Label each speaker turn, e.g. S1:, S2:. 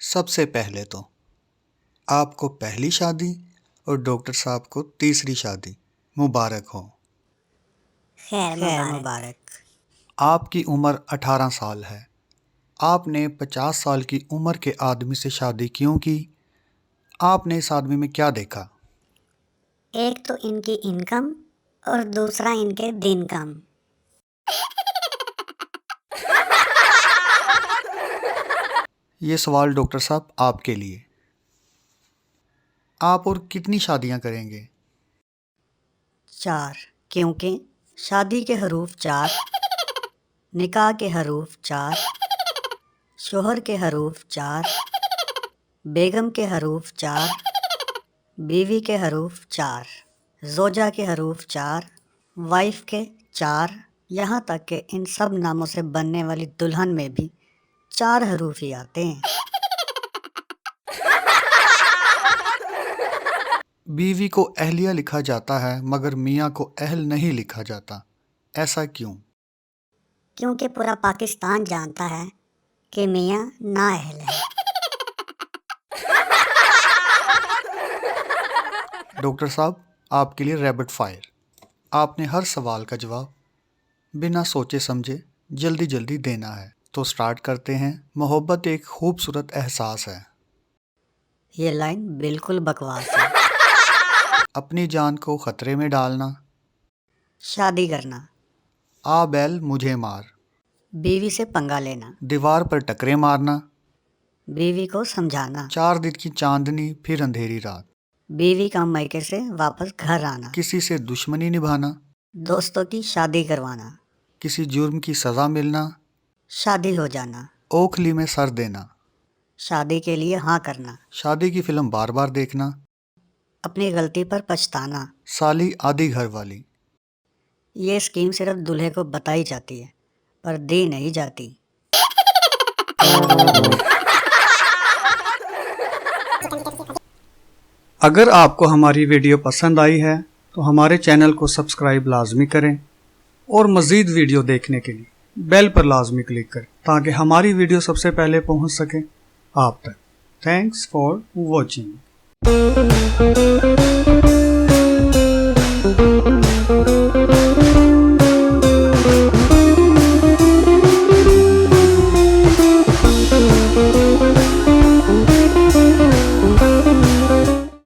S1: सबसे पहले तो आपको पहली शादी और डॉक्टर साहब को तीसरी शादी मुबारक हो।
S2: खैर मुबारक।
S1: आपकी उम्र 18 साल है। आपने 50 साल की उम्र के आदमी से शादी क्यों की? आपने इस आदमी में क्या देखा?
S2: एक तो इनकी इनकम और दूसरा इनके दिन कम।
S1: ये सवाल डॉक्टर साहब आपके लिए। आप और कितनी शादियां करेंगे?
S2: 4, क्योंकि शादी के हरूफ 4, निकाह के हरूफ 4, शोहर के हरूफ 4, बेगम के हरूफ 4, बीवी के हरूफ 4, जोजा के हरूफ 4, वाइफ के 4, यहाँ तक कि इन सब नामों से बनने वाली दुल्हन में भी 4 हरूफ ही आते हैं।
S1: बीवी को अहलिया लिखा जाता है मगर मियाँ को अहल नहीं लिखा जाता, ऐसा क्यों?
S2: क्योंकि पूरा पाकिस्तान जानता है कि मियाँ नाअहल है।
S1: डॉक्टर साहब आपके लिए रैपिड फायर। आपने हर सवाल का जवाब बिना सोचे समझे जल्दी जल्दी देना है। तो स्टार्ट करते हैं। मोहब्बत एक खूबसूरत एहसास है।
S2: ये लाइन बिल्कुल बकवास है।
S1: अपनी जान को खतरे में डालना।
S2: शादी करना।
S1: आ बैल मुझे मार।
S2: बीवी से पंगा लेना।
S1: दीवार पर टकरे मारना।
S2: बीवी को समझाना।
S1: 4 दिन की चांदनी फिर अंधेरी रात।
S2: बीवी का मायके से वापस घर आना।
S1: किसी से दुश्मनी निभाना।
S2: दोस्तों की शादी करवाना।
S1: किसी जुर्म की सजा मिलना।
S2: शादी हो जाना।
S1: ओखली में सर देना।
S2: शादी के लिए हाँ करना।
S1: शादी की फिल्म बार बार देखना।
S2: अपनी गलती पर पछताना।
S1: साली आधी घर वाली।
S2: ये स्कीम सिर्फ दूल्हे को बताई जाती है पर दी नहीं जाती।
S1: अगर आपको हमारी वीडियो पसंद आई है तो हमारे चैनल को सब्सक्राइब लाजमी करें और मज़ीद वीडियो देखने के लिए बेल पर लाजमी क्लिक करें ताकि हमारी वीडियो सबसे पहले पहुंच सके आप तक। Thanks for watching.